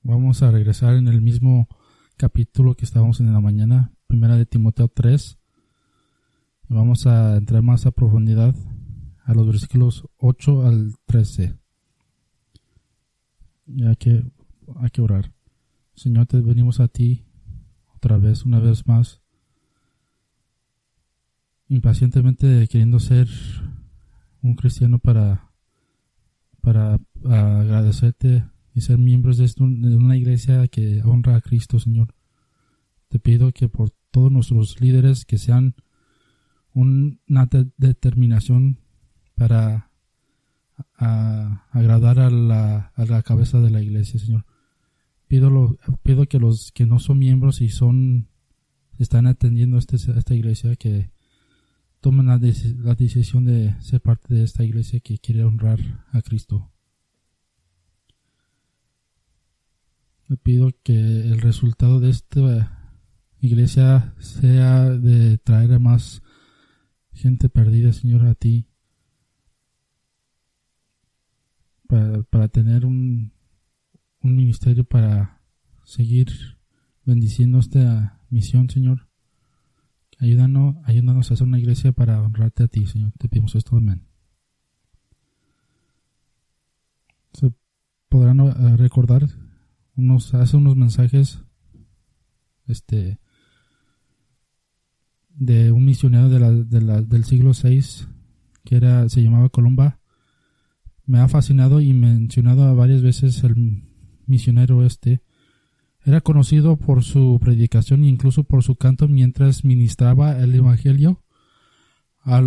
Vamos a regresar en el mismo capítulo que estábamos en la mañana, primera de Timoteo 3. Vamos a entrar más a profundidad a los versículos 8 al 13. Y hay que orar. Señor, te venimos a ti otra vez, una vez más, impacientemente queriendo ser un cristiano para agradecerte y ser miembros de una iglesia que honra a Cristo, Señor. Te pido que por todos nuestros líderes que sean una determinación para agradar a la cabeza de la iglesia, Señor. Pido que los que no son miembros y están atendiendo esta iglesia, que tomen la decisión de ser parte de esta iglesia que quiere honrar a Cristo. Le pido que el resultado de esta iglesia sea de traer a más gente perdida, Señor, a ti, para tener un ministerio para seguir bendiciendo esta misión, Señor. Ayúdanos a hacer una iglesia para honrarte a ti, Señor. Te pedimos esto, amén. Se podrán recordar hace unos mensajes de un misionero del siglo VI que se llamaba Columba. Me ha fascinado y mencionado varias veces el misionero Era conocido por su predicación e incluso por su canto mientras ministraba el evangelio a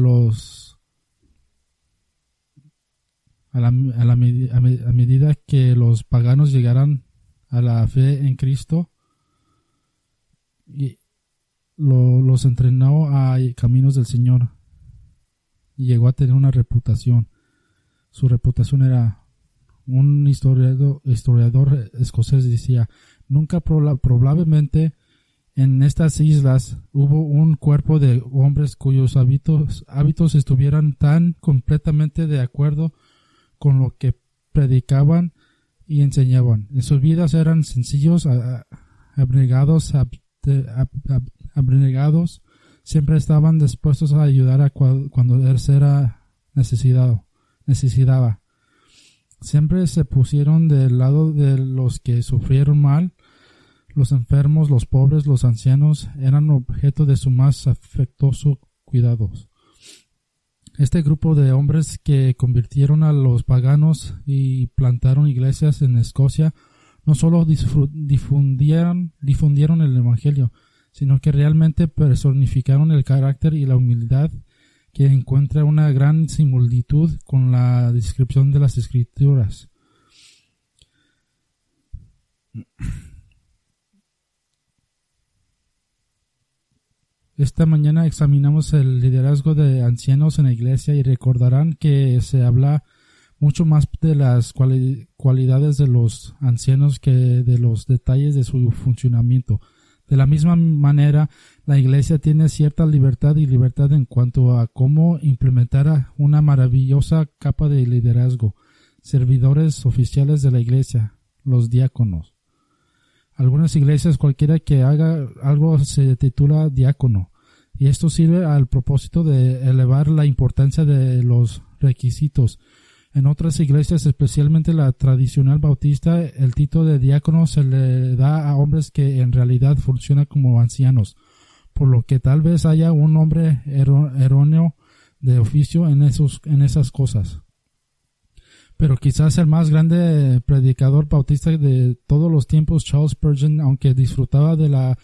medida que los paganos llegaran a la fe en Cristo, y los entrenó a caminos del Señor y llegó a tener una reputación. Su reputación era, un historiador escocés decía, nunca probablemente en estas islas hubo un cuerpo de hombres cuyos hábitos estuvieran tan completamente de acuerdo con lo que predicaban y enseñaban. En sus vidas eran sencillos, abnegados, siempre estaban dispuestos a ayudar cuando él necesitaba. Siempre se pusieron del lado de los que sufrieron mal. Los enfermos, los pobres, los ancianos eran objeto de su más afectuoso cuidado. Este grupo de hombres que convirtieron a los paganos y plantaron iglesias en Escocia no solo difundieron el evangelio, sino que realmente personificaron el carácter y la humildad que encuentra una gran similitud con la descripción de las Escrituras. Esta mañana examinamos el liderazgo de ancianos en la iglesia y recordarán que se habla mucho más de las cualidades de los ancianos que de los detalles de su funcionamiento. De la misma manera, la iglesia tiene cierta libertad en cuanto a cómo implementar una maravillosa capa de liderazgo. Servidores oficiales de la iglesia, los diáconos. Algunas iglesias, cualquiera que haga algo se titula diácono, y esto sirve al propósito de elevar la importancia de los requisitos. En otras iglesias, especialmente la tradicional bautista, el título de diácono se le da a hombres que en realidad funcionan como ancianos, por lo que tal vez haya un nombre erróneo de oficio en esas cosas. Pero quizás el más grande predicador bautista de todos los tiempos, Charles Spurgeon, aunque disfrutaba de la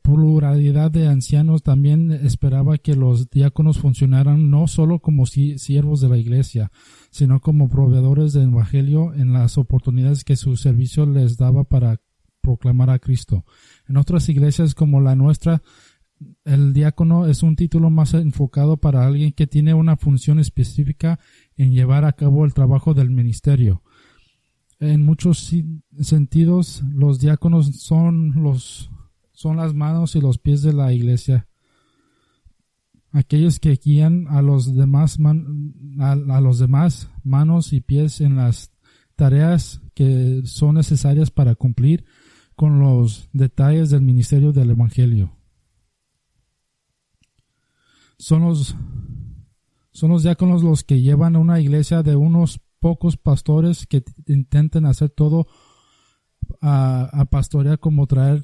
pluralidad de ancianos, también esperaba que los diáconos funcionaran no solo como siervos de la iglesia, sino como proveedores del evangelio en las oportunidades que su servicio les daba para proclamar a Cristo. En otras iglesias como la nuestra, el diácono es un título más enfocado para alguien que tiene una función específica en llevar a cabo el trabajo del ministerio. En muchos sentidos, los diáconos son las manos y los pies de la iglesia. Aquellos que guían a los demás manos y pies en las tareas que son necesarias para cumplir con los detalles del ministerio del Evangelio. Son los diáconos los que llevan a una iglesia de unos pocos pastores que intenten hacer todo a pastorear, como traer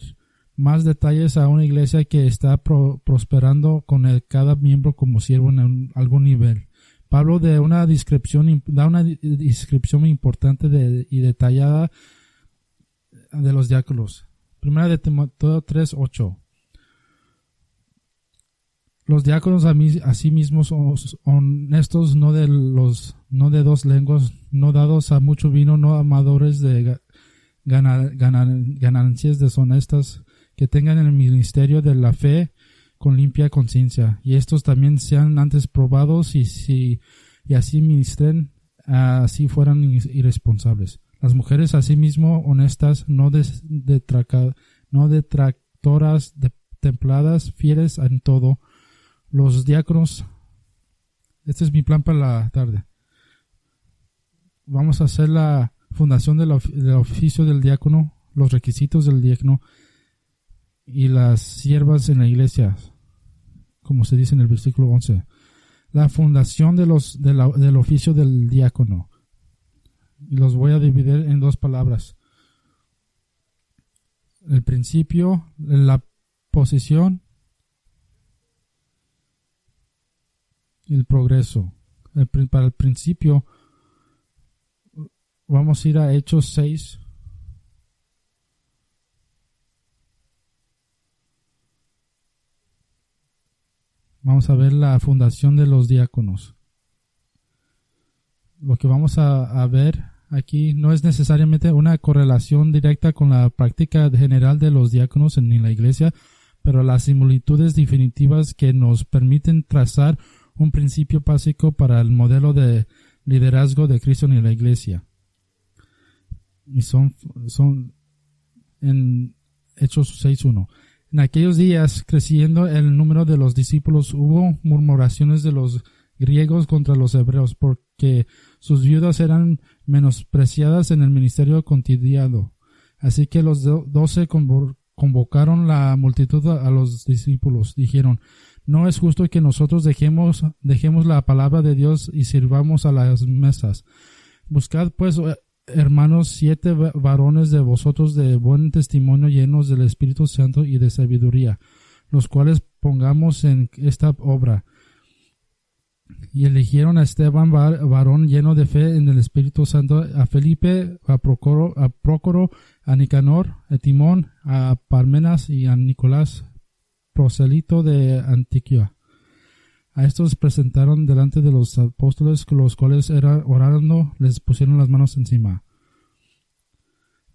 más detalles a una iglesia que está prosperando con cada miembro como siervo en algún nivel. Pablo da una descripción importante y detallada de los diáconos. Primera de Timoteo 3:8. Los diáconos asimismo son honestos, no de dos lenguas, no dados a mucho vino, no amadores de ganancias deshonestas, que tengan el ministerio de la fe con limpia conciencia, y estos también sean antes probados y así ministren, así fueran irresponsables. Las mujeres asimismo honestas, no detractoras, templadas, fieles en todo. Los diáconos, este es mi plan para la tarde. Vamos a hacer la fundación del oficio del diácono, los requisitos del diácono y las siervas en la iglesia, como se dice en el versículo 11. La fundación del oficio del diácono. Y los voy a dividir en dos palabras. El principio, la posición y el progreso. Para el principio, vamos a ir a Hechos 6. Vamos a ver la fundación de los diáconos. Lo que vamos a ver aquí no es necesariamente una correlación directa con la práctica general de los diáconos en la iglesia, pero las similitudes definitivas que nos permiten trazar un principio básico para el modelo de liderazgo de Cristo en la iglesia. Y son en Hechos 6:1. En aquellos días, creciendo el número de los discípulos, hubo murmuraciones de los griegos contra los hebreos, porque sus viudas eran menospreciadas en el ministerio cotidiano. Así que los 12 convocaron la multitud a los discípulos. Dijeron: no es justo que nosotros dejemos la palabra de Dios y sirvamos a las mesas. Buscad pues, hermanos, 7 varones de vosotros de buen testimonio, llenos del Espíritu Santo y de sabiduría, los cuales pongamos en esta obra. Y eligieron a Esteban, varón lleno de fe en el Espíritu Santo, a Felipe, a Prócoro, a Nicanor, a Timón, a Parmenas y a Nicolás, proselito de Antioquía. A estos presentaron delante de los apóstoles, los cuales orando les pusieron las manos encima.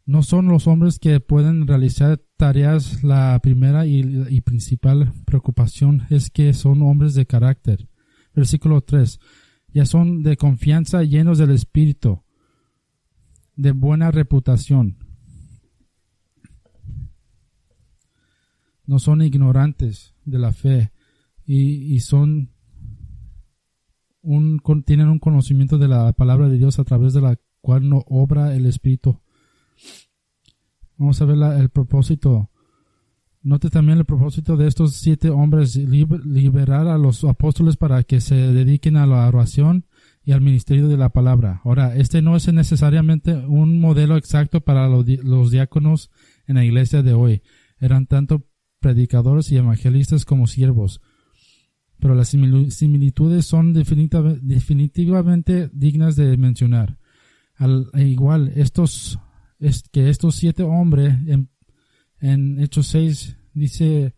No son los hombres que pueden realizar tareas. La primera y principal preocupación es que son hombres de carácter. Versículo 3. Ya son de confianza, llenos del Espíritu, de buena reputación. No son ignorantes de la fe y tienen un conocimiento de la palabra de Dios, a través de la cual no obra el Espíritu. Vamos a ver el propósito. Note también el propósito de estos 7 hombres: liberar a los apóstoles para que se dediquen a la oración y al ministerio de la palabra. Ahora, este no es necesariamente un modelo exacto para los diáconos en la iglesia de hoy. Eran tanto predicadores y evangelistas como siervos. Pero las similitudes son definitivamente dignas de mencionar. Igual, estos 7 hombres en Hechos 6 dice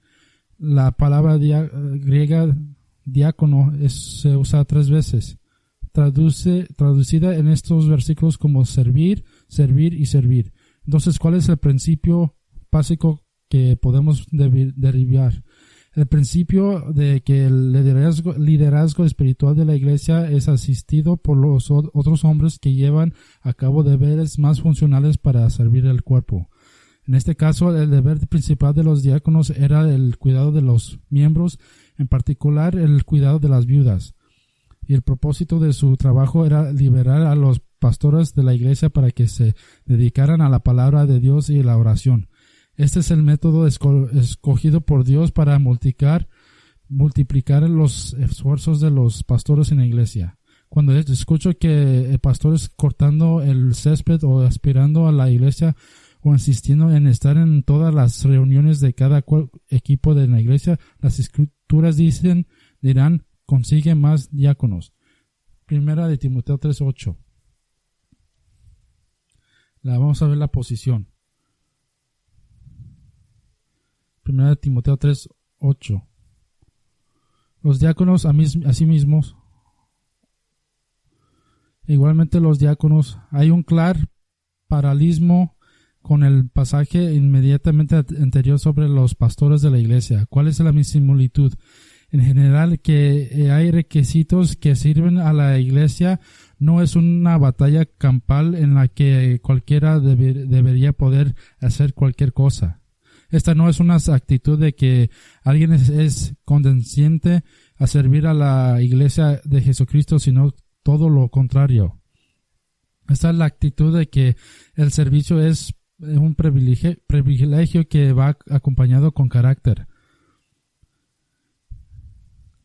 la palabra griega diácono se usa 3 veces. Traducida en estos versículos como servir, servir y servir. Entonces, ¿cuál es el principio básico que podemos derivar? El principio de que el liderazgo espiritual de la iglesia es asistido por los otros hombres que llevan a cabo deberes más funcionales para servir al cuerpo. En este caso, el deber principal de los diáconos era el cuidado de los miembros, en particular el cuidado de las viudas. Y el propósito de su trabajo era liberar a los pastores de la iglesia para que se dedicaran a la palabra de Dios y la oración. Este es el método escogido por Dios para multiplicar los esfuerzos de los pastores en la iglesia. Cuando escucho que el pastor es cortando el césped o aspirando a la iglesia o insistiendo en estar en todas las reuniones de cada equipo de la iglesia, las escrituras dirán, consigue más diáconos. Primera de Timoteo 3:8. Vamos a ver la posición. Primera de Timoteo 3:8. Los diáconos asimismo, igualmente los diáconos, hay un claro paralelismo con el pasaje inmediatamente anterior sobre los pastores de la iglesia. ¿Cuál es la similitud? En general, que hay requisitos que sirven a la iglesia. No es una batalla campal en la que cualquiera debería poder hacer cualquier cosa. Esta no es una actitud de que alguien es condescendiente a servir a la iglesia de Jesucristo, sino todo lo contrario. Esta es la actitud de que el servicio es un privilegio que va acompañado con carácter.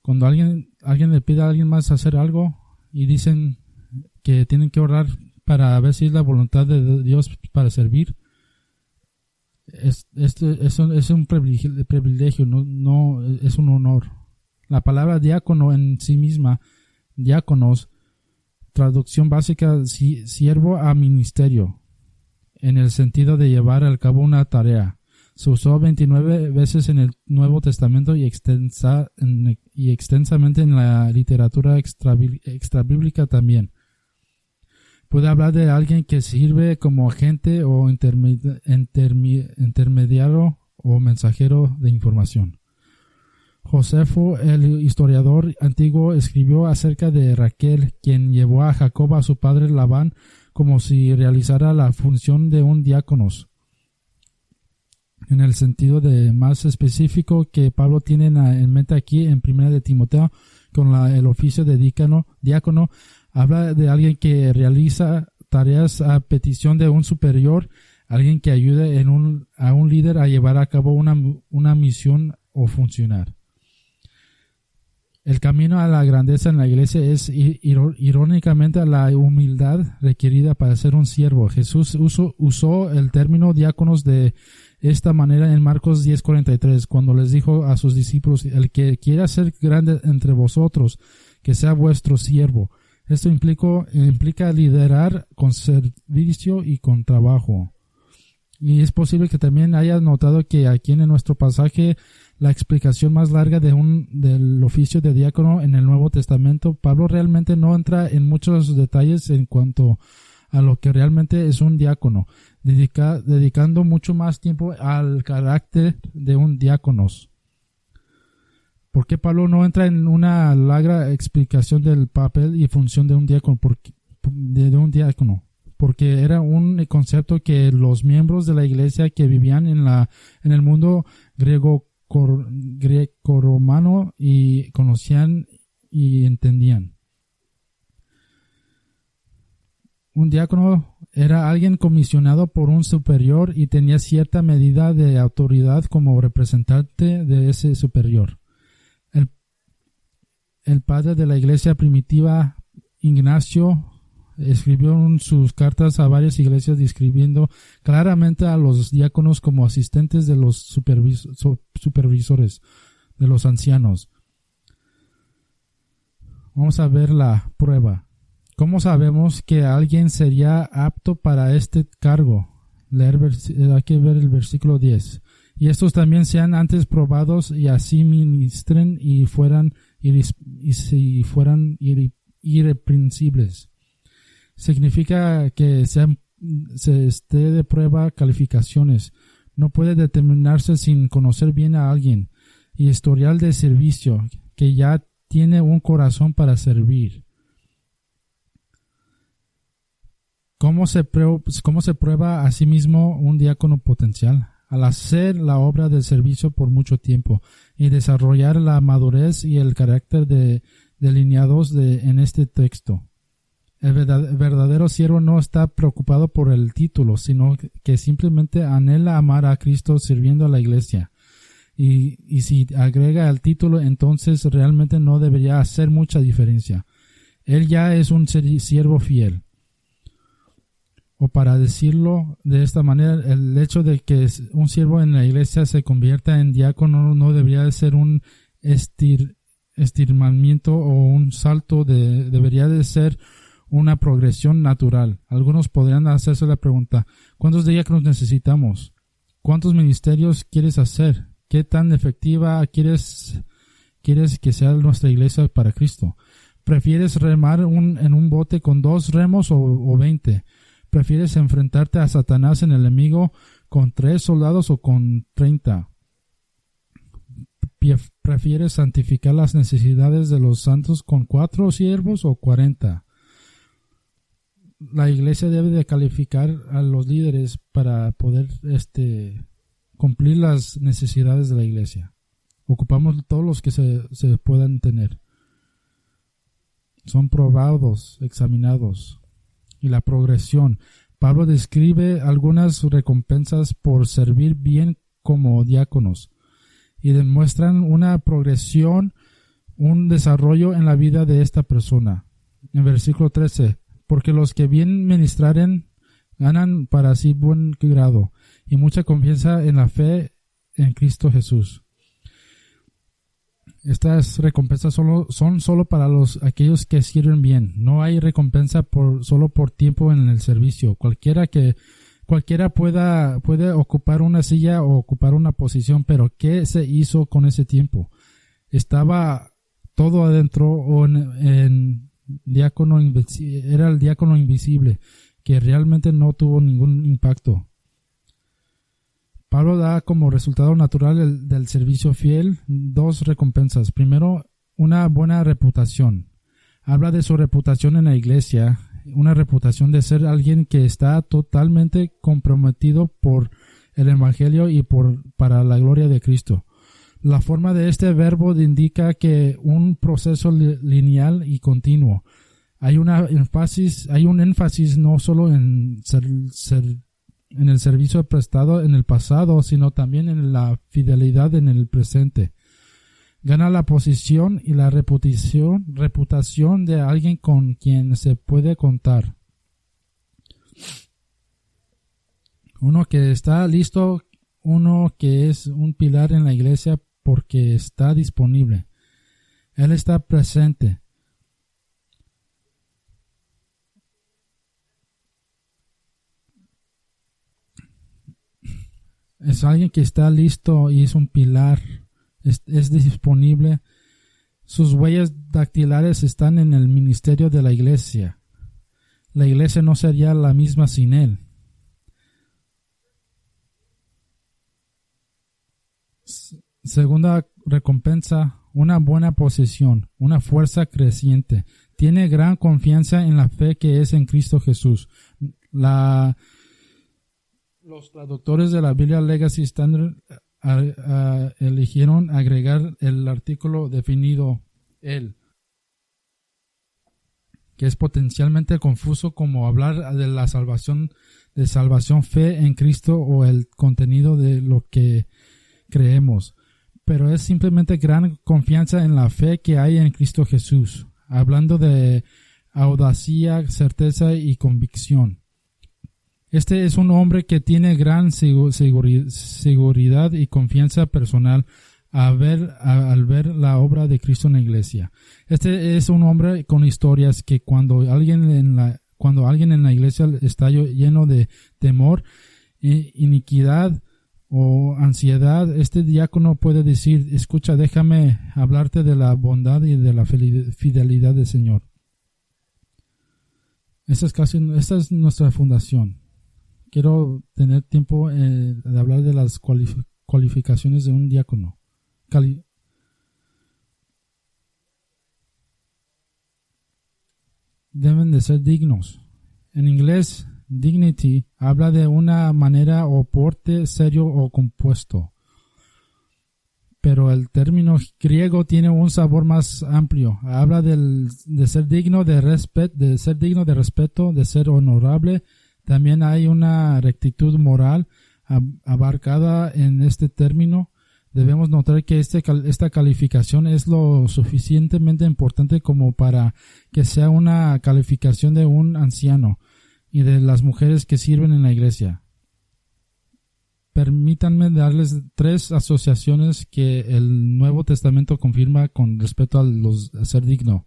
Cuando alguien le pide a alguien más hacer algo y dicen que tienen que orar para ver si es la voluntad de Dios para servir, es un privilegio, no es un honor. La palabra diácono en sí misma, diáconos, traducción básica, siervo a ministerio, en el sentido de llevar a cabo una tarea. Se usó 29 veces en el Nuevo Testamento y extensamente en la literatura extrabíblica también. Puede hablar de alguien que sirve como agente o intermediario o mensajero de información. Josefo, el historiador antiguo, escribió acerca de Raquel, quien llevó a Jacob a su padre Labán como si realizara la función de un diácono, en el sentido de más específico que Pablo tiene en mente aquí en 1 de Timoteo con el oficio de diácono. Habla de alguien que realiza tareas a petición de un superior, alguien que ayude a un líder a llevar a cabo una misión o funcionar. El camino a la grandeza en la iglesia es irónicamente la humildad requerida para ser un siervo. Jesús usó el término diáconos de esta manera en Marcos 10:43, cuando les dijo a sus discípulos: el que quiera ser grande entre vosotros, que sea vuestro siervo. Esto implica liderar con servicio y con trabajo. Y es posible que también hayas notado que aquí en nuestro pasaje, la explicación más larga del oficio de diácono en el Nuevo Testamento, Pablo realmente no entra en muchos detalles en cuanto a lo que realmente es un diácono, dedicando mucho más tiempo al carácter de un diácono. ¿Por qué Pablo no entra en una larga explicación del papel y función de un diácono? Porque era un concepto que los miembros de la iglesia que vivían en el mundo greco-romano y conocían y entendían. Un diácono era alguien comisionado por un superior y tenía cierta medida de autoridad como representante de ese superior. El padre de la iglesia primitiva, Ignacio, escribió en sus cartas a varias iglesias describiendo claramente a los diáconos como asistentes de los supervisores, de los ancianos. Vamos a ver la prueba. ¿Cómo sabemos que alguien sería apto para este cargo? Hay que ver el versículo 10. Y estos también sean antes probados y así ministren y si fueran irreprensibles. Significa que se esté de prueba calificaciones. No puede determinarse sin conocer bien a alguien. Y historial de servicio, que ya tiene un corazón para servir. ¿Cómo se prueba a sí mismo un diácono potencial? Al hacer la obra del servicio por mucho tiempo y desarrollar la madurez y el carácter delineados en este texto. El verdadero siervo no está preocupado por el título, sino que simplemente anhela amar a Cristo sirviendo a la iglesia. Y si agrega el título, entonces realmente no debería hacer mucha diferencia. Él ya es un siervo fiel. O para decirlo de esta manera, el hecho de que un siervo en la iglesia se convierta en diácono no debería ser un estiramiento o un salto, debería de ser una progresión natural. Algunos podrían hacerse la pregunta: ¿cuántos diáconos necesitamos? ¿Cuántos ministerios quieres hacer? ¿Qué tan efectiva quieres que sea nuestra iglesia para Cristo? ¿Prefieres remar en un bote con 2 remos o 20? ¿Prefieres enfrentarte a Satanás, en el enemigo, con 3 soldados o con 30? ¿Prefieres santificar las necesidades de los santos con 4 siervos o 40? La iglesia debe de calificar a los líderes para poder cumplir las necesidades de la iglesia. Ocupamos todos los que se puedan tener. Son probados, examinados. Y la progresión. Pablo describe algunas recompensas por servir bien como diáconos y demuestran una progresión, un desarrollo en la vida de esta persona. En versículo 13, porque los que bien ministraren ganan para sí buen grado y mucha confianza en la fe en Cristo Jesús. Estas recompensas son solo para aquellos que sirven bien. No hay recompensa solo por tiempo en el servicio. Cualquiera puede ocupar una silla o ocupar una posición, pero ¿qué se hizo con ese tiempo? ¿Estaba todo adentro o en diácono invisible? Era el diácono invisible que realmente no tuvo ningún impacto. Pablo da como resultado natural del servicio fiel 2 recompensas. Primero, una buena reputación. Habla de su reputación en la iglesia, una reputación de ser alguien que está totalmente comprometido por el evangelio y para la gloria de Cristo. La forma de este verbo indica que un proceso lineal y continuo. Hay un énfasis no solo en en el servicio prestado en el pasado, sino también en la fidelidad en el presente. Gana la posición y la reputación de alguien con quien se puede contar. Uno que está listo, uno que es un pilar en la iglesia porque está disponible. Él está presente. Es alguien que está listo y es un pilar, es disponible. Sus huellas dactilares están en el ministerio de la iglesia. La iglesia no sería la misma sin él. Segunda recompensa, una buena posición, una fuerza creciente. Tiene gran confianza en la fe que es en Cristo Jesús. Los traductores de la Biblia Legacy Standard eligieron agregar el artículo definido él, que es potencialmente confuso como hablar de la salvación fe en Cristo o el contenido de lo que creemos, pero es simplemente gran confianza en la fe que hay en Cristo Jesús, hablando de audacia, certeza y convicción. Este es un hombre que tiene gran seguridad y confianza personal al ver la obra de Cristo en la iglesia. Este es un hombre con historias que cuando alguien en la iglesia está lleno de temor, iniquidad o ansiedad, este diácono puede decir: escucha, déjame hablarte de la bondad y de la fidelidad del Señor. Esta es nuestra fundación. Quiero tener tiempo de hablar de las cualificaciones de un diácono. Deben de ser dignos. En inglés, dignity habla de una manera o porte serio o compuesto. pero el término griego tiene un sabor más amplio. Habla de ser digno de respeto, de ser honorable. También hay una rectitud moral abarcada en este término. Debemos notar que esta calificación es lo suficientemente importante como para que sea una calificación de un anciano y de las mujeres que sirven en la iglesia. Permítanme darles 3 asociaciones que el Nuevo Testamento confirma con respecto a ser digno.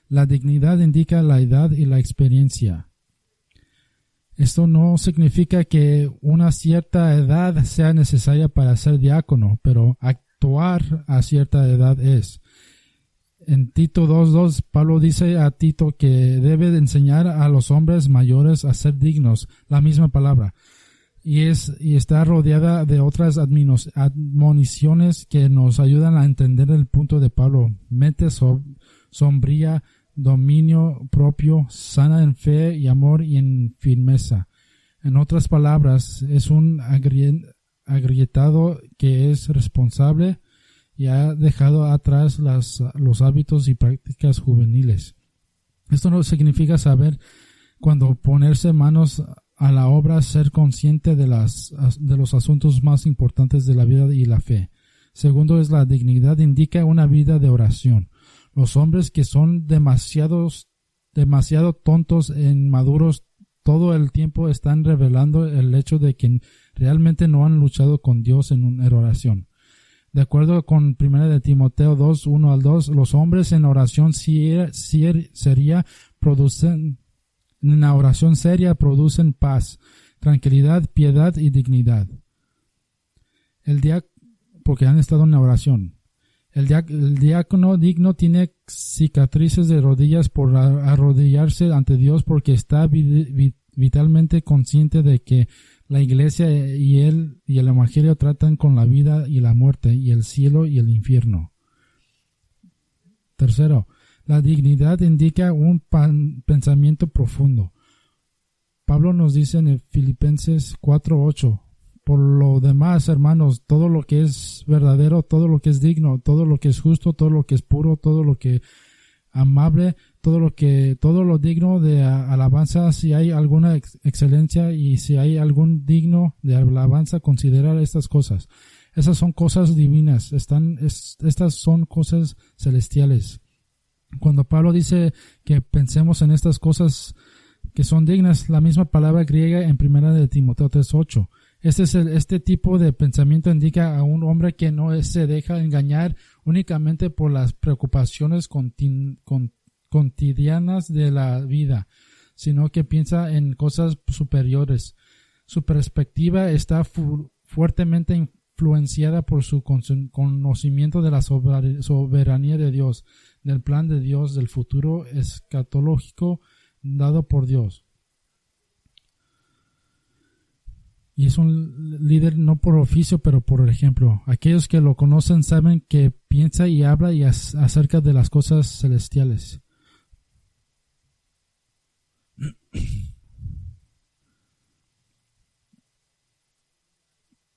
La dignidad indica la edad y la experiencia. Esto no significa que una cierta edad sea necesaria para ser diácono, pero actuar a cierta edad es. En Tito 2:2, Pablo dice a Tito que debe de enseñar a los hombres mayores a ser dignos, la misma palabra, y está rodeada de otras admoniciones que nos ayudan a entender el punto de Pablo. Mente sombría, dominio propio, sana en fe y amor y en firmeza. En otras palabras, es un agrietado que es responsable y ha dejado atrás los hábitos y prácticas juveniles. Esto no significa saber cuándo ponerse manos a la obra, ser consciente de los asuntos más importantes de la vida y la fe. Segundo es la dignidad, indica una vida de oración. Los hombres que son demasiado tontos e inmaduros todo el tiempo están revelando el hecho de que realmente no han luchado con Dios en oración. De acuerdo con 1 de Timoteo 2, 1 al 2, los hombres en oración producen paz, tranquilidad, piedad y dignidad. Porque han estado en oración. El diácono digno tiene cicatrices de rodillas por arrodillarse ante Dios porque está vitalmente consciente de que la iglesia y el evangelio tratan con la vida y la muerte y el cielo y el infierno. Tercero, la dignidad indica un pensamiento profundo. Pablo nos dice en Filipenses 4:8, por lo demás, hermanos, todo lo que es verdadero, todo lo que es digno, todo lo que es justo, todo lo que es puro, todo lo que amable, todo lo digno de alabanza, si hay alguna excelencia y si hay algún digno de alabanza, considerar estas cosas. Esas son cosas divinas, estas son cosas celestiales. Cuando Pablo dice que pensemos en estas cosas que son dignas, la misma palabra griega en 1 de Timoteo 3:8. Este tipo de pensamiento indica a un hombre que no se deja engañar únicamente por las preocupaciones cotidianas de la vida, sino que piensa en cosas superiores. Su perspectiva está fuertemente influenciada por su conocimiento de la soberanía de Dios, del plan de Dios, del futuro escatológico dado por Dios. Y es un líder no por oficio, pero por ejemplo. Aquellos que lo conocen saben que piensa y habla acerca de las cosas celestiales.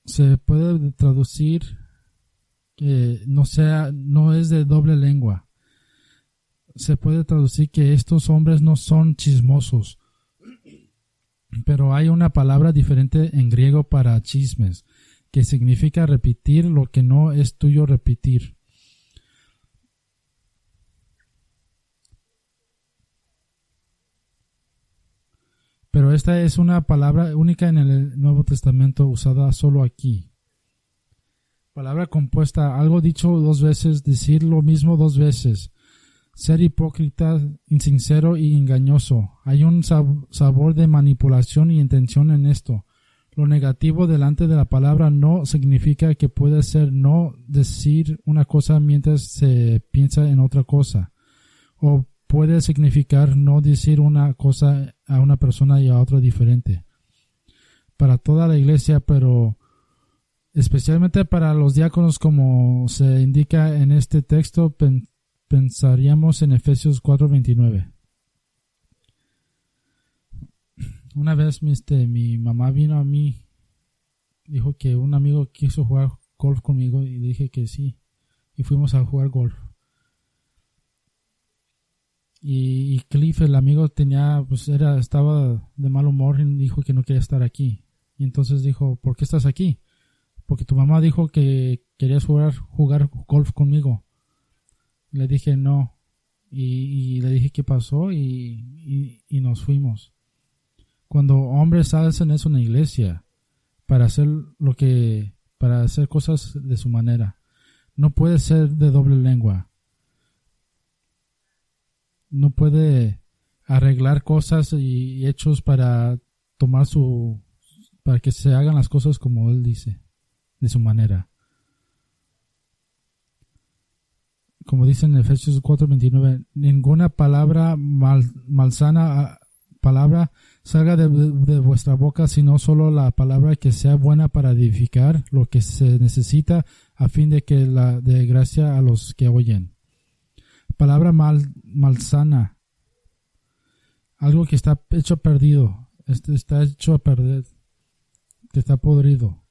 Se puede traducir que no es de doble lengua. Se puede traducir que estos hombres no son chismosos. Pero hay una palabra diferente en griego para chismes, que significa repetir lo que no es tuyo repetir. Pero esta es una palabra única en el Nuevo Testamento usada solo aquí. Palabra compuesta, algo dicho 2 veces, decir lo mismo 2 veces. Ser hipócrita, insincero y engañoso. Hay un sabor de manipulación y intención en esto. Lo negativo delante de la palabra no significa que puede ser no decir una cosa mientras se piensa en otra cosa. O puede significar no decir una cosa a una persona y a otra diferente. Para toda la iglesia, pero especialmente para los diáconos, como se indica en este texto, pensaríamos en Efesios 4:29. Una vez mi mamá vino a mí, dijo que un amigo quiso jugar golf conmigo? Y le dije que sí. Y fuimos a jugar golf. Y Cliff, el amigo, estaba de mal humor y dijo que no quería estar aquí. Y entonces dijo, ¿por qué estás aquí? Porque tu mamá dijo que querías jugar golf conmigo. Le dije no. Y le dije qué pasó y nos fuimos. Cuando hombres hacen eso en la iglesia para hacer cosas de su manera, no puede ser de doble lengua. No puede arreglar cosas y hechos para que se hagan las cosas como él dice, de su manera. Como dice en Efesios 4:29, ninguna palabra malsana palabra salga de vuestra boca, sino solo la palabra que sea buena para edificar lo que se necesita a fin de que de gracia a los que oyen. Palabra malsana, algo que está hecho perdido, está hecho a perder, que está podrido.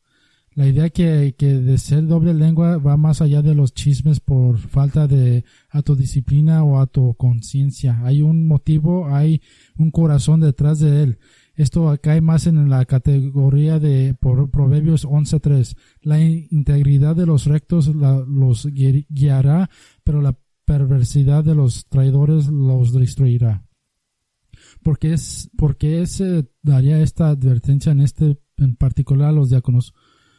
La idea que de ser doble lengua va más allá de los chismes por falta de autodisciplina o autoconciencia. Hay un motivo, hay un corazón detrás de él. Esto cae más en la categoría de Proverbios 11:3. La integridad de los rectos los guiará, pero la perversidad de los traidores los destruirá. ¿Por qué se daría esta advertencia en particular a los diáconos?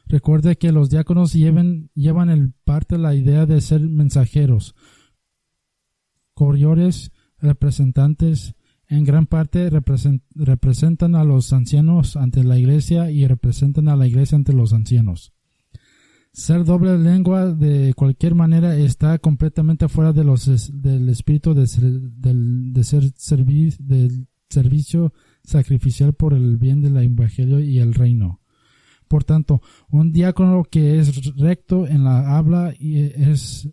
Recuerde que los diáconos llevan en parte la idea de ser mensajeros, corredores, representantes. En gran parte representan a los ancianos ante la iglesia y representan a la iglesia ante los ancianos. Ser doble lengua de cualquier manera está completamente fuera del espíritu del servicio sacrificial por el bien del evangelio y el reino. Por tanto, un diácono que es recto en la habla es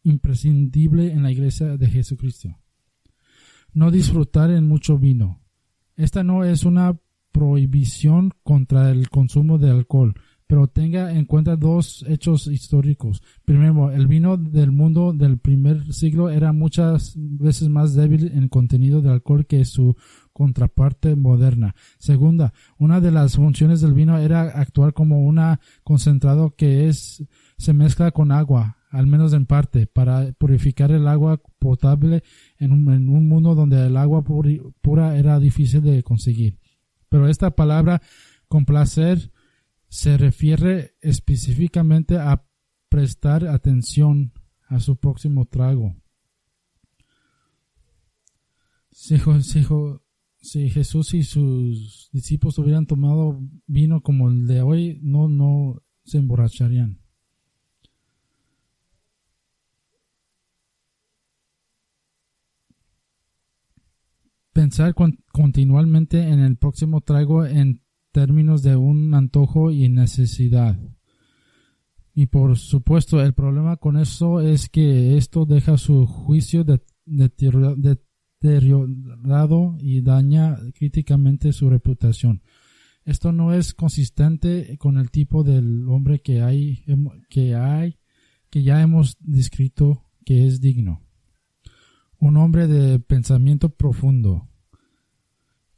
imprescindible en la iglesia de Jesucristo. No disfrutar en mucho vino. Esta no es una prohibición contra el consumo de alcohol, pero tenga en cuenta dos hechos históricos. Primero, el vino del mundo del primer siglo era muchas veces más débil en contenido de alcohol que su contraparte moderna. Segunda, una de las funciones del vino era actuar como un concentrado que se mezcla con agua, al menos en parte, para purificar el agua potable en un mundo donde el agua pura era difícil de conseguir. Pero esta palabra, complacer, se refiere específicamente a prestar atención a su próximo trago. Si Jesús y sus discípulos hubieran tomado vino como el de hoy, no se emborracharían. Pensar continuamente en el próximo trago en términos de un antojo y necesidad. Y por supuesto, el problema con eso es que esto deja su juicio deteriorado y daña críticamente su reputación. Esto no es consistente con el tipo del hombre que ya hemos descrito que es digno. Un hombre de pensamiento profundo.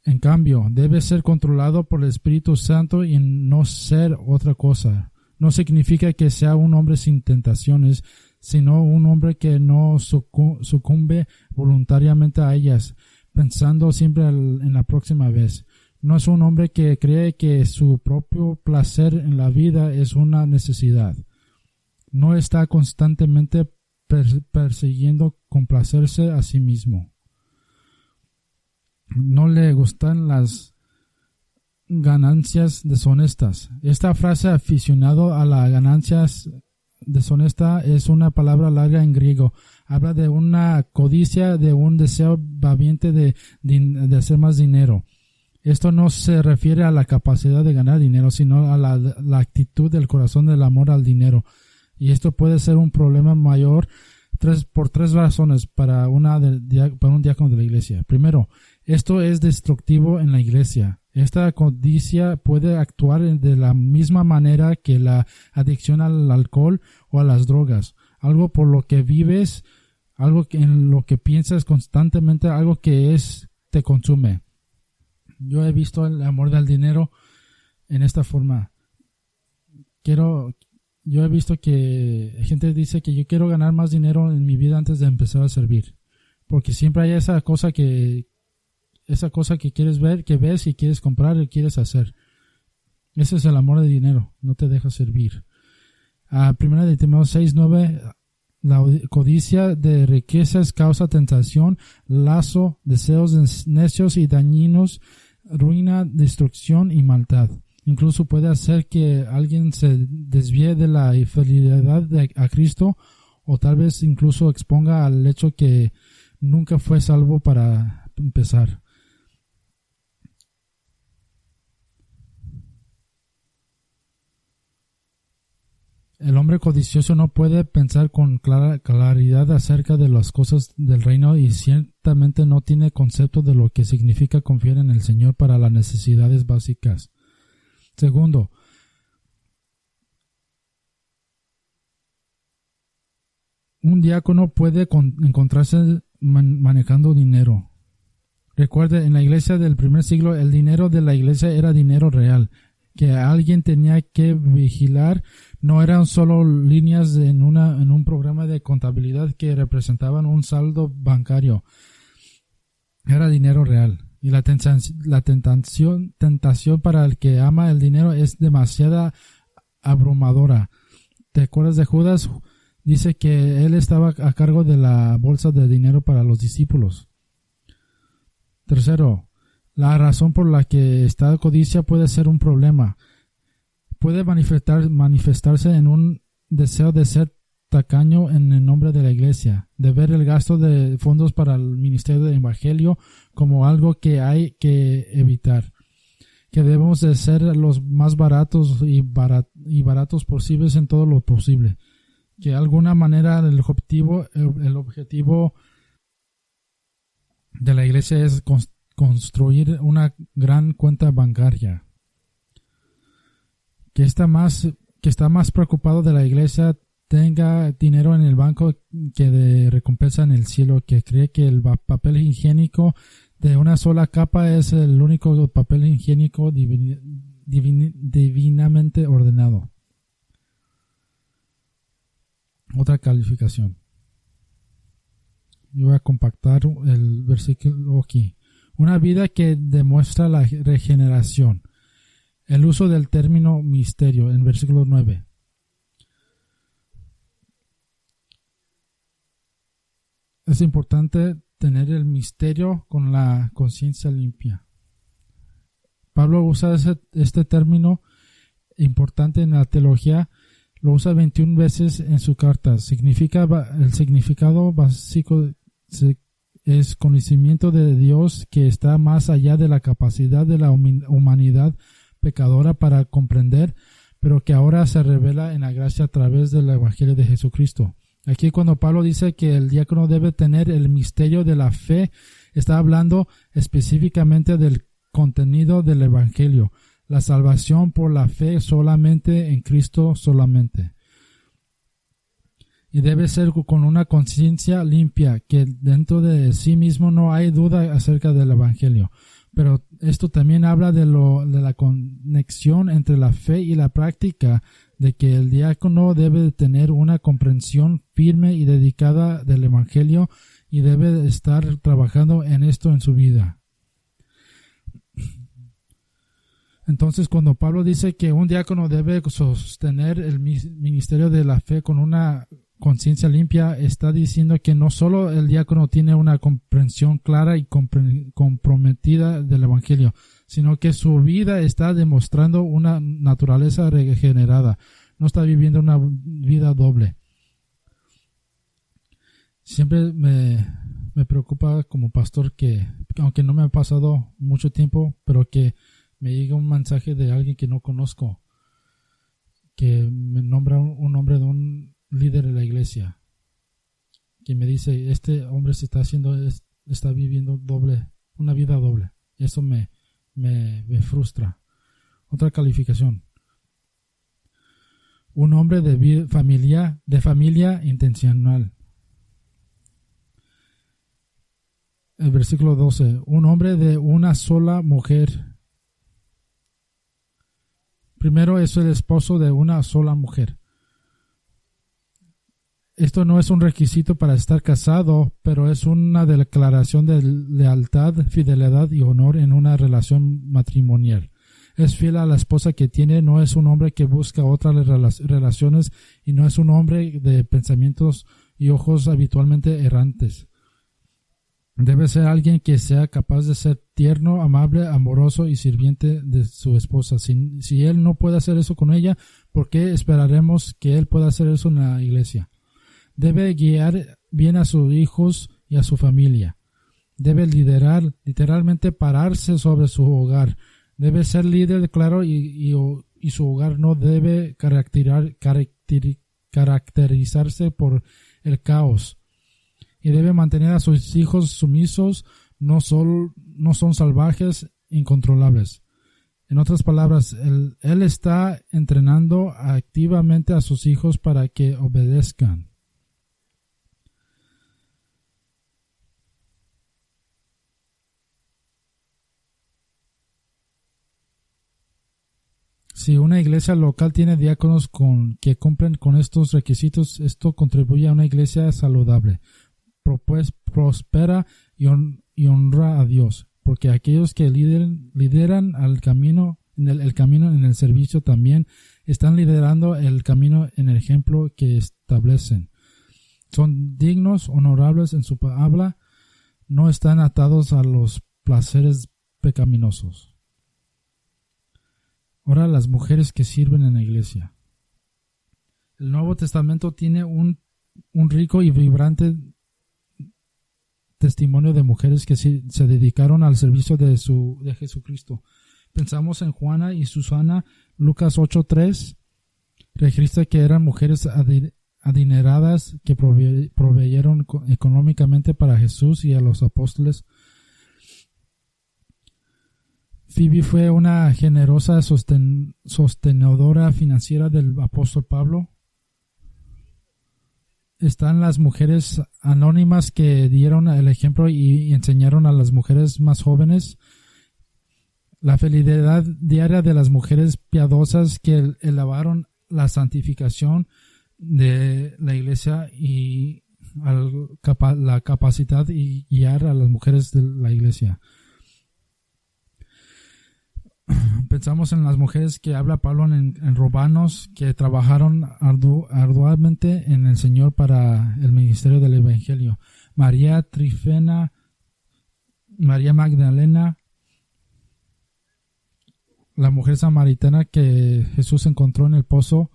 En cambio, debe ser controlado por el Espíritu Santo y no ser otra cosa. No significa que sea un hombre sin tentaciones, sino un hombre que no sucumbe voluntariamente a ellas, pensando siempre en la próxima vez. No es un hombre que cree que su propio placer en la vida es una necesidad. No está constantemente persiguiendo complacerse a sí mismo. No le gustan las ganancias deshonestas. Esta frase aficionado a las ganancias deshonesta es una palabra larga en griego. Habla de una codicia, de un deseo babiente de hacer más dinero. Esto no se refiere a la capacidad de ganar dinero, sino a la actitud del corazón del amor al dinero. Y esto puede ser un problema mayor por tres razones para un diácono de la iglesia. Primero, esto es destructivo en la iglesia. Esta codicia puede actuar de la misma manera que la adicción al alcohol o a las drogas. Algo por lo que vives, algo en lo que piensas constantemente, algo que te consume. Yo he visto el amor del dinero en esta forma. Yo he visto que gente dice que yo quiero ganar más dinero en mi vida antes de empezar a servir. Porque siempre hay esa cosa que quieres ver, que ves y quieres comprar y quieres hacer. Ese es el amor del dinero. No te deja servir. Primera de Timoteo 6:9. La codicia de riquezas causa tentación, lazo, deseos necios y dañinos, ruina, destrucción y maldad. Incluso puede hacer que alguien se desvíe de la fidelidad a Cristo, o tal vez incluso exponga al hecho que nunca fue salvo para empezar. El hombre codicioso no puede pensar con claridad acerca de las cosas del reino y ciertamente no tiene concepto de lo que significa confiar en el Señor para las necesidades básicas. Segundo, un diácono puede encontrarse manejando dinero. Recuerde, en la iglesia del primer siglo, el dinero de la iglesia era dinero real, que alguien tenía que vigilar. No eran solo líneas en un programa de contabilidad que representaban un saldo bancario. Era dinero real. Y la tentación para el que ama el dinero es demasiada abrumadora. ¿Te acuerdas de Judas? Dice que él estaba a cargo de la bolsa de dinero para los discípulos. Tercero, la razón por la que esta codicia puede ser un problema. Puede manifestarse en un deseo de ser tacaño en el nombre de la iglesia, de ver el gasto de fondos para el ministerio del evangelio como algo que hay que evitar, que debemos de ser los más baratos y baratos posibles en todo lo posible, que de alguna manera el objetivo de la iglesia es construir una gran cuenta bancaria, que está más preocupado de la iglesia tenga dinero en el banco que de recompensa en el cielo, que cree que el papel higiénico de una sola capa es el único papel higiénico divinamente ordenado. Otra calificación. Yo voy a compactar el versículo aquí. Una vida que demuestra la regeneración. El uso del término misterio en versículo 9. Es importante tener el misterio con la conciencia limpia. Pablo usa este término importante en la teología, lo usa 21 veces en su carta. El significado básico es conocimiento de Dios que está más allá de la capacidad de la humanidad pecadora para comprender, pero que ahora se revela en la gracia a través del Evangelio de Jesucristo. Aquí cuando Pablo dice que el diácono debe tener el misterio de la fe, está hablando específicamente del contenido del Evangelio, la salvación por la fe solamente en Cristo solamente. Y debe ser con una conciencia limpia, que dentro de sí mismo no hay duda acerca del Evangelio. Pero esto también habla de la conexión entre la fe y la práctica, de que el diácono debe tener una comprensión firme y dedicada del Evangelio y debe estar trabajando en esto en su vida. Entonces, cuando Pablo dice que un diácono debe sostener el ministerio de la fe con una conciencia limpia, está diciendo que no solo el diácono tiene una comprensión clara y comprometida del Evangelio, sino que su vida está demostrando una naturaleza regenerada. No está viviendo una vida doble. Siempre me preocupa como pastor que, aunque no me ha pasado mucho tiempo, pero que me llega un mensaje de alguien que no conozco, que me nombra un nombre de un líder de la iglesia, que me dice, este hombre se está viviendo una vida doble. Eso me frustra. Otra calificación. Un hombre de familia intencional. El versículo 12. Un hombre de una sola mujer. Primero es el esposo de una sola mujer. Esto no es un requisito para estar casado, pero es una declaración de lealtad, fidelidad y honor en una relación matrimonial. Es fiel a la esposa que tiene, no es un hombre que busca otras relaciones y no es un hombre de pensamientos y ojos habitualmente errantes. Debe ser alguien que sea capaz de ser tierno, amable, amoroso y sirviente de su esposa. Si él no puede hacer eso con ella, ¿por qué esperaremos que él pueda hacer eso en la iglesia? Debe guiar bien a sus hijos y a su familia. Debe liderar, literalmente pararse sobre su hogar. Debe ser líder, claro, y su hogar no debe caracterizarse por el caos. Y debe mantener a sus hijos sumisos, no son salvajes, incontrolables. En otras palabras, él está entrenando activamente a sus hijos para que obedezcan. Si una iglesia local tiene diáconos que cumplen con estos requisitos, esto contribuye a una iglesia saludable, prospera y honra a Dios, porque aquellos que lideran el camino en el servicio también están liderando el camino en el ejemplo que establecen. Son dignos, honorables en su habla, no están atados a los placeres pecaminosos. Ahora las mujeres que sirven en la iglesia. El Nuevo Testamento tiene un rico y vibrante testimonio de mujeres que se dedicaron al servicio de Jesucristo. Pensamos en Juana y Susana. Lucas 8:3 registra que eran mujeres adineradas que proveyeron económicamente para Jesús y a los apóstoles. Phoebe fue una generosa sostenedora financiera del apóstol Pablo. Están las mujeres anónimas que dieron el ejemplo y enseñaron a las mujeres más jóvenes. La fidelidad diaria de las mujeres piadosas que elevaron la santificación de la iglesia y la capacidad y guiar a las mujeres de la iglesia. Pensamos en las mujeres que habla Pablo en Romanos, que trabajaron arduamente en el Señor para el ministerio del Evangelio. María Trifena, María Magdalena, la mujer samaritana que Jesús encontró en el pozo,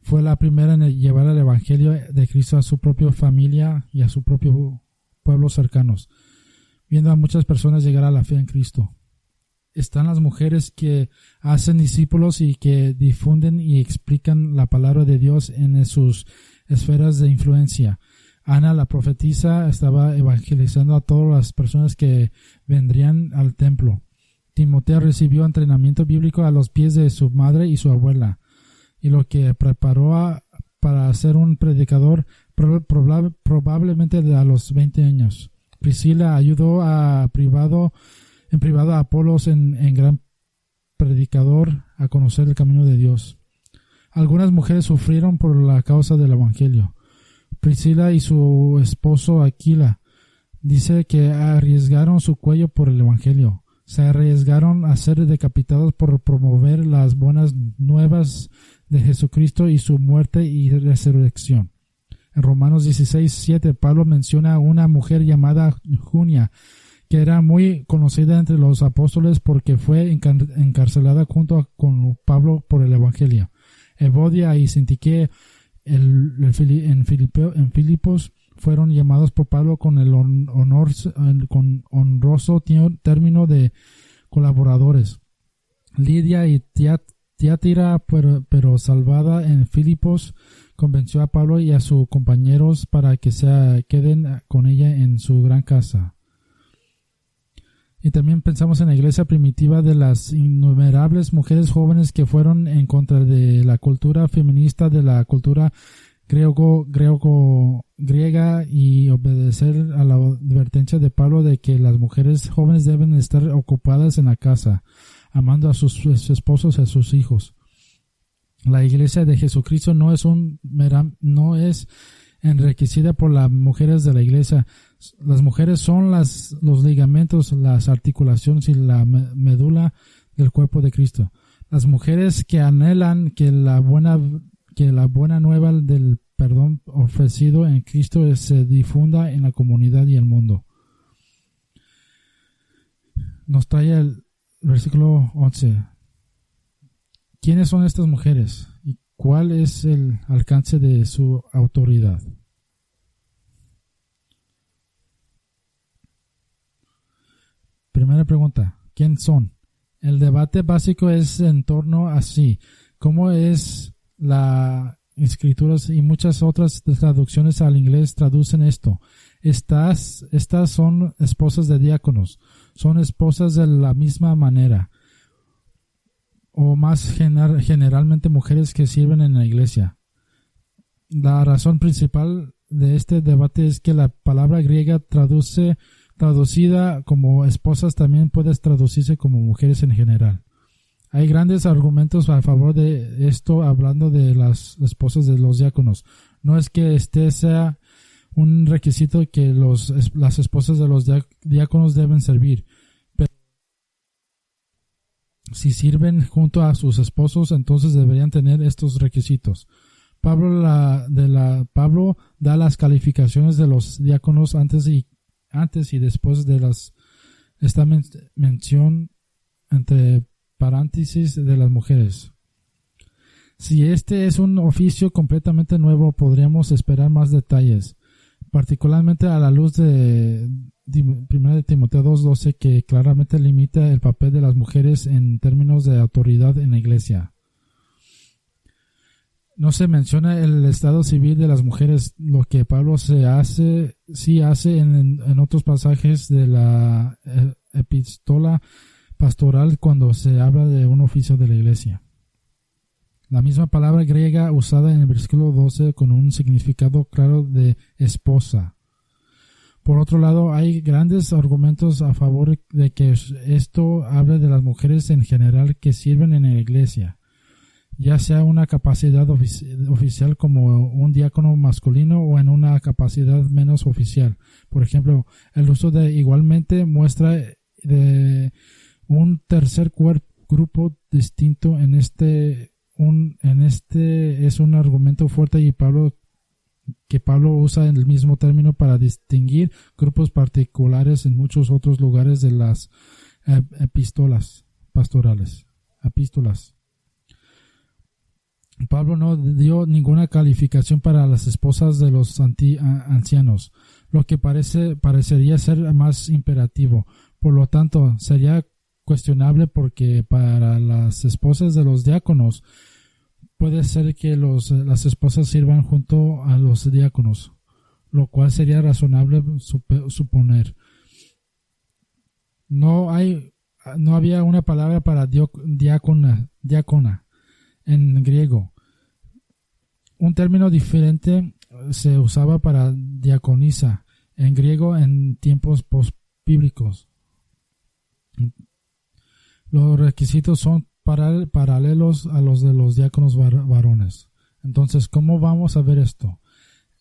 fue la primera en llevar el Evangelio de Cristo a su propia familia y a su propio pueblo cercanos, viendo a muchas personas llegar a la fe en Cristo. Están las mujeres que hacen discípulos y que difunden y explican la palabra de Dios en sus esferas de influencia. Ana, la profetisa, estaba evangelizando a todas las personas que vendrían al templo. Timoteo recibió entrenamiento bíblico a los pies de su madre y su abuela, y lo que preparó para ser un predicador probablemente a los 20 años. Priscila ayudó en privado a Apolos, en gran predicador, a conocer el camino de Dios. Algunas mujeres sufrieron por la causa del Evangelio. Priscila y su esposo Aquila dice que arriesgaron su cuello por el Evangelio. Se arriesgaron a ser decapitados por promover las buenas nuevas de Jesucristo y su muerte y resurrección. En Romanos 16:7 Pablo menciona a una mujer llamada Junia, que era muy conocida entre los apóstoles porque fue encarcelada junto con Pablo por el Evangelio. Evodia y Sintique en Filipos fueron llamados por Pablo con el honroso término de colaboradores. Lidia y Tiatira, pero salvada en Filipos, convenció a Pablo y a sus compañeros para que se queden con ella en su gran casa. Y también pensamos en la iglesia primitiva de las innumerables mujeres jóvenes que fueron en contra de la cultura feminista, de la cultura griega y obedecer a la advertencia de Pablo de que las mujeres jóvenes deben estar ocupadas en la casa, amando a sus esposos y a sus hijos. La iglesia de Jesucristo no es enriquecida por las mujeres de la iglesia. Las mujeres son los ligamentos, las articulaciones y la médula del cuerpo de Cristo. Las mujeres que anhelan que la buena nueva del perdón ofrecido en Cristo se difunda en la comunidad y el mundo. Nos trae el versículo 11. ¿Quiénes son estas mujeres y cuál es el alcance de su autoridad? Primera pregunta, ¿quién son? El debate básico es en torno a sí. ¿Cómo es la escrituras y muchas otras traducciones al inglés traducen esto? Estas son esposas de diáconos. Son esposas de la misma manera. O más generalmente mujeres que sirven en la iglesia. La razón principal de este debate es que la palabra griega traducida como esposas también puede traducirse como mujeres en general. Hay grandes argumentos a favor de esto hablando de las esposas de los diáconos. No es que este sea un requisito que las esposas de los diáconos deben servir. Si sirven junto a sus esposos, entonces deberían tener estos requisitos. Pablo da las calificaciones de los diáconos antes y después de esta mención entre paréntesis de las mujeres. Si este es un oficio completamente nuevo, podríamos esperar más detalles, particularmente a la luz de 1 Timoteo 2:12, que claramente limita el papel de las mujeres en términos de autoridad en la iglesia. No se menciona el estado civil de las mujeres, lo que Pablo sí hace en otros pasajes de la epístola pastoral cuando se habla de un oficio de la iglesia. La misma palabra griega usada en el versículo 12 con un significado claro de esposa. Por otro lado, hay grandes argumentos a favor de que esto hable de las mujeres en general que sirven en la iglesia, ya sea una capacidad oficial como un diácono masculino o en una capacidad menos oficial. Por ejemplo, el uso de igualmente muestra de un tercer grupo distinto en este es un argumento fuerte y Pablo usa el mismo término para distinguir grupos particulares en muchos otros lugares de las epístolas pastorales. Pablo no dio ninguna calificación para las esposas de los ancianos, lo que parecería ser más imperativo. Por lo tanto, sería cuestionable porque para las esposas de los diáconos puede ser que las esposas sirvan junto a los diáconos, lo cual sería razonable suponer. No había una palabra para diácona en griego. Un término diferente se usaba para diaconisa en griego en tiempos postbíblicos. Los requisitos son paralelos a los de los diáconos varones. Entonces, ¿cómo vamos a ver esto?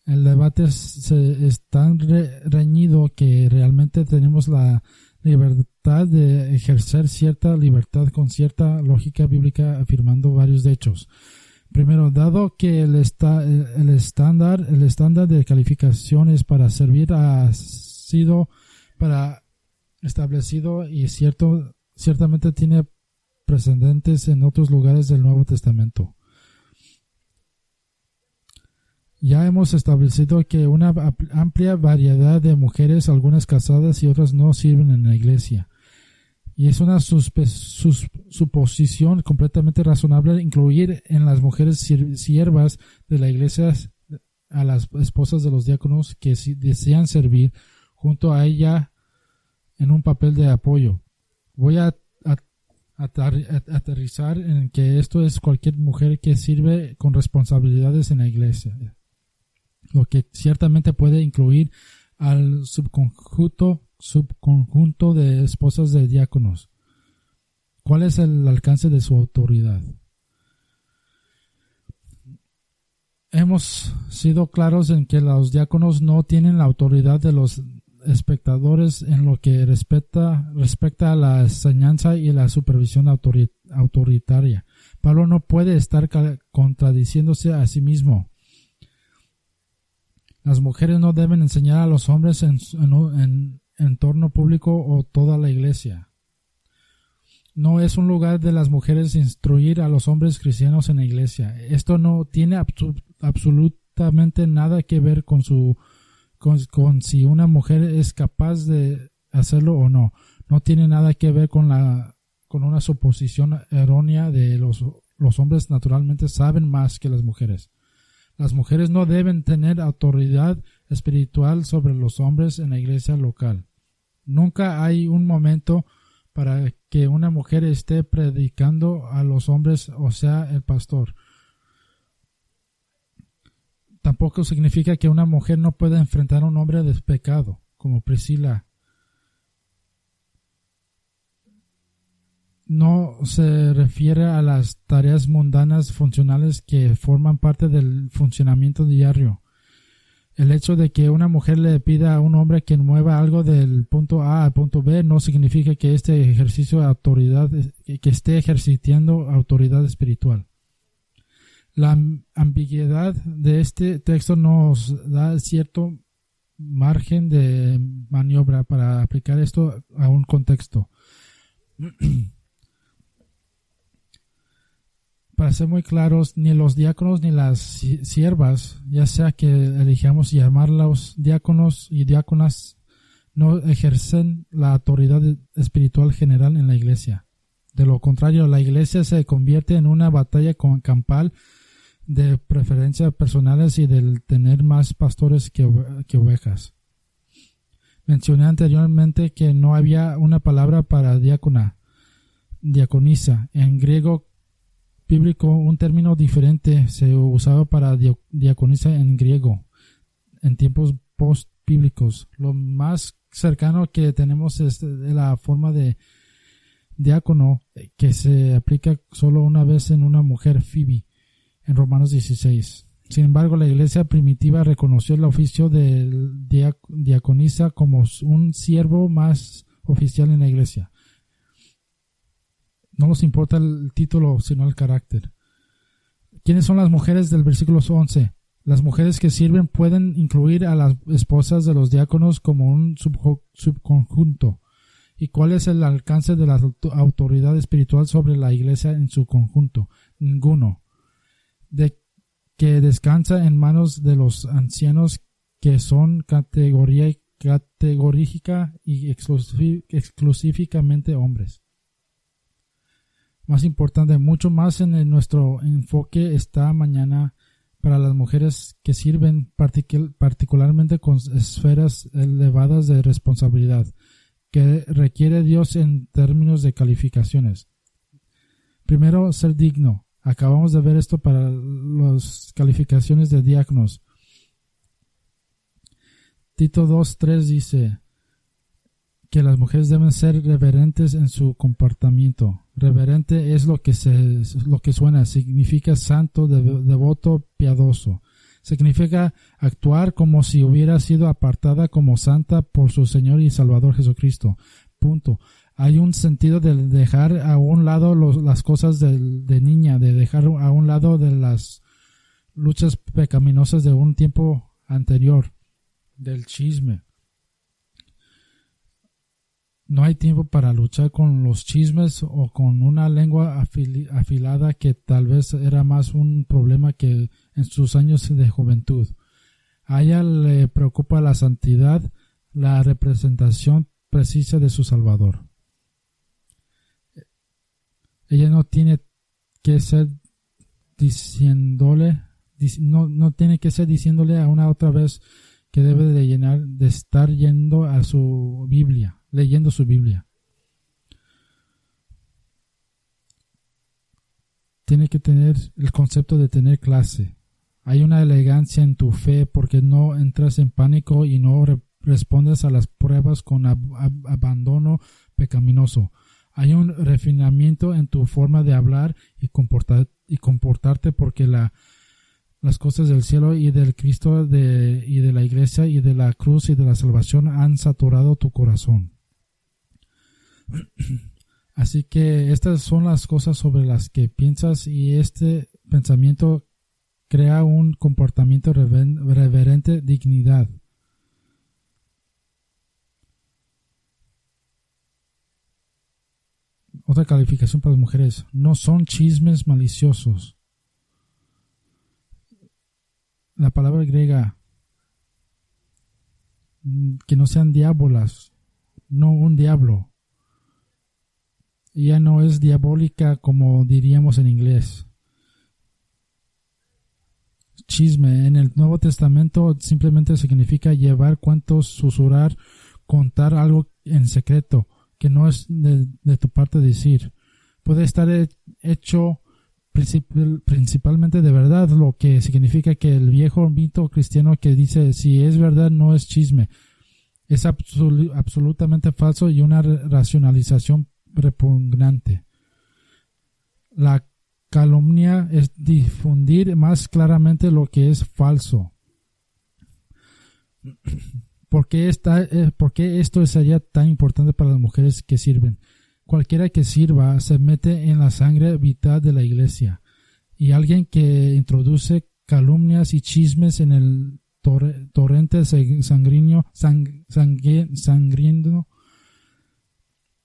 El debate es tan reñido que realmente tenemos la libertad de ejercer cierta libertad con cierta lógica bíblica afirmando varios hechos. Primero, dado que el estándar de calificaciones para servir ha sido establecido y ciertamente tiene precedentes en otros lugares del Nuevo Testamento. Ya hemos establecido que una amplia variedad de mujeres, algunas casadas y otras no, sirven en la iglesia. Y es una suposición completamente razonable incluir en las mujeres siervas de la iglesia a las esposas de los diáconos que desean servir junto a ella en un papel de apoyo. Voy a aterrizar en que esto es cualquier mujer que sirve con responsabilidades en la iglesia, lo que ciertamente puede incluir al subconjunto de esposas de diáconos. ¿Cuál es el alcance de su autoridad? Hemos sido claros en que los diáconos no tienen la autoridad de los espectadores en lo que respecta a la enseñanza y la supervisión autoritaria. Pablo no puede estar contradiciéndose a sí mismo. Las mujeres no deben enseñar a los hombres en entorno público o toda la iglesia. No es un lugar de las mujeres instruir a los hombres cristianos en la iglesia. Esto no tiene absolutamente nada que ver con si una mujer es capaz de hacerlo o no. No tiene nada que ver con una suposición errónea de los hombres naturalmente saben más que las mujeres. Las mujeres no deben tener autoridad espiritual sobre los hombres en la iglesia local. Nunca hay un momento para que una mujer esté predicando a los hombres, o sea, el pastor. Tampoco significa que una mujer no pueda enfrentar a un hombre de pecado, como Priscila. No se refiere a las tareas mundanas funcionales que forman parte del funcionamiento diario. El hecho de que una mujer le pida a un hombre que mueva algo del punto A al punto B no significa que esté ejercitando autoridad espiritual. La ambigüedad de este texto nos da cierto margen de maniobra para aplicar esto a un contexto. Para ser muy claros, ni los diáconos ni las siervas, ya sea que elijamos llamarlos diáconos y diáconas, no ejercen la autoridad espiritual general en la iglesia. De lo contrario, la iglesia se convierte en una batalla campal de preferencias personales y del tener más pastores que ovejas. Mencioné anteriormente que no había una palabra para diaconisa. En griego bíblico, un término diferente se usaba para diaconisa en griego en tiempos post-bíblicos. Lo más cercano que tenemos es la forma de diácono que se aplica solo una vez en una mujer, Phoebe, en Romanos 16. Sin embargo, la iglesia primitiva reconoció el oficio de diaconisa como un siervo más oficial en la iglesia. No nos importa el título, sino el carácter. ¿Quiénes son las mujeres del versículo 11? Las mujeres que sirven pueden incluir a las esposas de los diáconos como un subconjunto. ¿Y cuál es el alcance de la autoridad espiritual sobre la iglesia en su conjunto? Ninguno. Que descansa en manos de los ancianos que son categórica y exclusivamente hombres. Más importante, mucho más en nuestro enfoque esta mañana para las mujeres que sirven particularmente con esferas elevadas de responsabilidad que requiere Dios en términos de calificaciones. Primero, ser digno. Acabamos de ver esto para las calificaciones de diáconos. Tito 2:3 dice que las mujeres deben ser reverentes en su comportamiento. Reverente es lo que suena, significa santo, devoto, piadoso. Significa actuar como si hubiera sido apartada como santa por su Señor y Salvador Jesucristo. Punto. Hay un sentido de dejar a un lado las cosas de niña, de dejar a un lado de las luchas pecaminosas de un tiempo anterior, del chisme. No hay tiempo para luchar con los chismes o con una lengua afilada que tal vez era más un problema que en sus años de juventud. A ella le preocupa la santidad, la representación precisa de su Salvador. Ella no tiene que ser diciéndole, no tiene que ser diciéndole a una otra vez que debe de estar yendo a su Biblia, leyendo su Biblia. Tiene que tener el concepto de tener clase. Hay una elegancia en tu fe porque no entras en pánico y no respondes a las pruebas con abandono pecaminoso. Hay un refinamiento en tu forma de hablar y comportarte porque las cosas del cielo y del Cristo y de la iglesia y de la cruz y de la salvación han saturado tu corazón. Así que estas son las cosas sobre las que piensas, y este pensamiento crea un comportamiento reverente, dignidad. Otra calificación para las mujeres: no son chismes maliciosos. La palabra griega, que no sean diábolas, no un diablo. Ella no es diabólica como diríamos en inglés. Chisme en el Nuevo Testamento simplemente significa llevar cuentos, susurrar, contar algo en secreto que no es de tu parte decir. Puede estar hecho principalmente de verdad, lo que significa que el viejo mito cristiano que dice si es verdad no es chisme es absolutamente falso y una racionalización repugnante. La calumnia es difundir más claramente lo que es falso. ¿Por qué esto sería tan importante para las mujeres que sirven? Cualquiera que sirva se mete en la sangre vital de la iglesia, y alguien que introduce calumnias y chismes en el torrente sangriento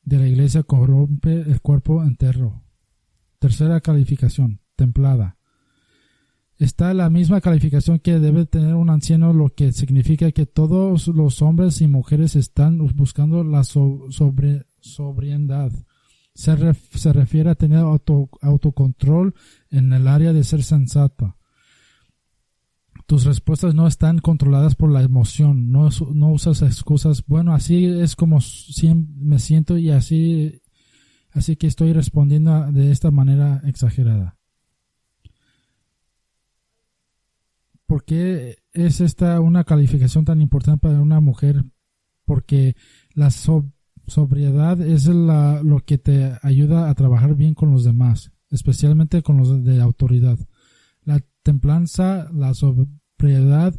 de la iglesia corrompe el cuerpo entero. Tercera calificación, templada. Está la misma calificación que debe tener un anciano, lo que significa que todos los hombres y mujeres están buscando la sobriedad. Se refiere a tener autocontrol en el área de ser sensata. Tus respuestas no están controladas por la emoción, no usas excusas. Bueno, así es como me siento y así que estoy respondiendo de esta manera exagerada. ¿Por qué es esta una calificación tan importante para una mujer? Porque la sobriedad es lo que te ayuda a trabajar bien con los demás, especialmente con los de autoridad. La templanza, la sobriedad,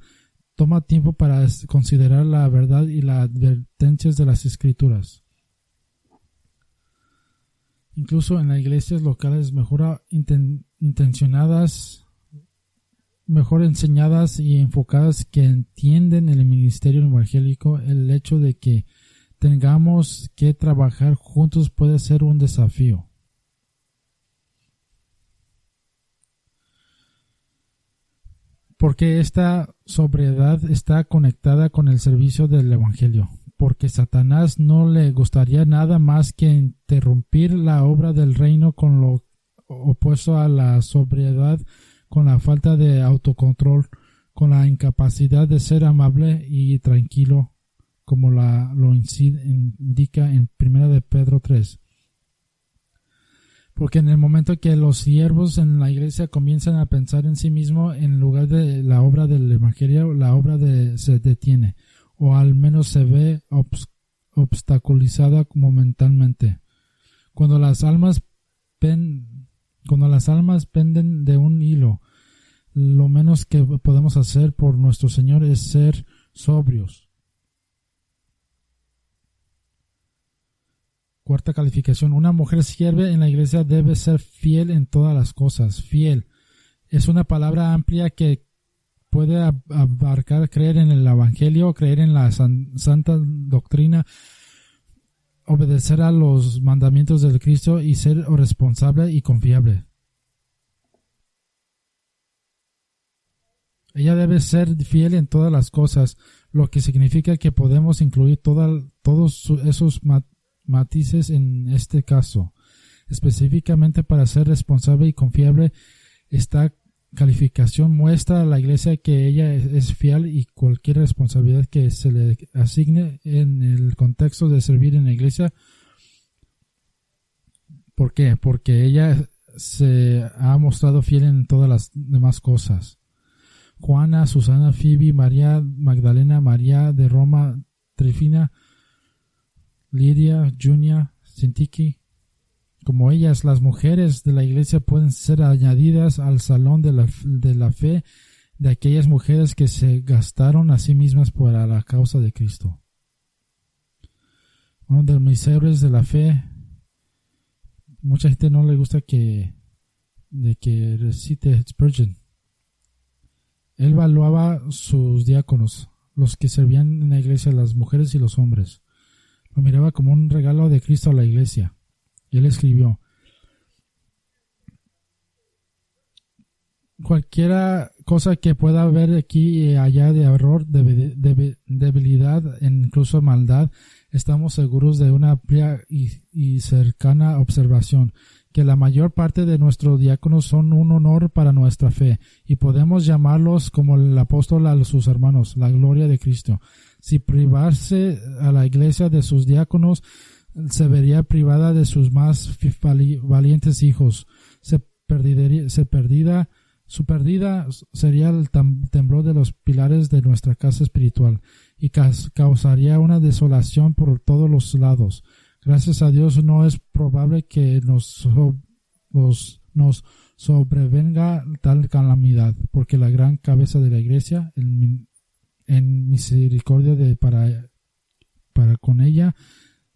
toma tiempo para considerar la verdad y las advertencias de las Escrituras. Incluso en las iglesias locales mejor intencionadas, mejor enseñadas y enfocadas, que entienden el ministerio evangélico, el hecho de que tengamos que trabajar juntos puede ser un desafío. Porque esta sobriedad está conectada con el servicio del evangelio. Porque Satanás no le gustaría nada más que interrumpir la obra del reino con lo opuesto a la sobriedad, con la falta de autocontrol, con la incapacidad de ser amable y tranquilo, como lo indica en 1 de Pedro 3. Porque en el momento que los siervos en la iglesia comienzan a pensar en sí mismos en lugar de la obra del evangelio, la obra se detiene, o al menos se ve obstaculizada momentáneamente. Cuando las almas penden de un hilo, lo menos que podemos hacer por nuestro Señor es ser sobrios. Cuarta calificación. Una mujer sierve en la iglesia debe ser fiel en todas las cosas. Fiel es una palabra amplia que puede abarcar creer en el evangelio, creer en la santa doctrina, obedecer a los mandamientos del Cristo y ser responsable y confiable. Ella debe ser fiel en todas las cosas, lo que significa que podemos incluir todos esos matices en este caso. específicamente para ser responsable y confiable. Esta calificación muestra a la iglesia que ella es fiel y cualquier responsabilidad que se le asigne en el contexto de servir en la iglesia. ¿Por qué? Porque ella se ha mostrado fiel en todas las demás cosas. Juana, Susana, Phoebe, María Magdalena, María de Roma, Trifina, Lidia, Junia, Sintiki. Como ellas, las mujeres de la iglesia pueden ser añadidas al salón de la fe de aquellas mujeres que se gastaron a sí mismas para la causa de Cristo. Uno de mis héroes de la fe, mucha gente no le gusta que recite Spurgeon. Él valuaba sus diáconos, los que servían en la iglesia, las mujeres y los hombres. Lo miraba como un regalo de Cristo a la iglesia. Y él escribió: cualquiera cosa que pueda haber aquí y allá de error, debilidad, incluso maldad, estamos seguros de una amplia y cercana observación, que la mayor parte de nuestros diáconos son un honor para nuestra fe, y podemos llamarlos, como el apóstol a sus hermanos, la gloria de Cristo. Si privase a la iglesia de sus diáconos, se vería privada de sus más valientes hijos. Su pérdida sería el temblor de los pilares de nuestra casa espiritual y causaría una desolación por todos los lados. Gracias a Dios no es probable que nos sobrevenga tal calamidad, porque la gran cabeza de la iglesia, en misericordia para con ella,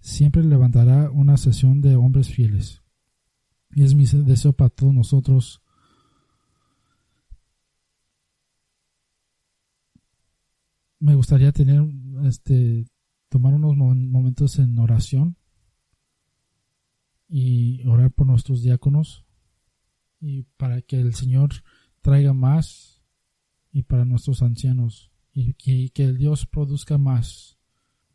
siempre levantará una sesión de hombres fieles. Y es mi deseo para todos nosotros. Me gustaría tomar unos momentos en oración y orar por nuestros diáconos, y para que el Señor traiga más, y para nuestros ancianos, y que el Dios produzca más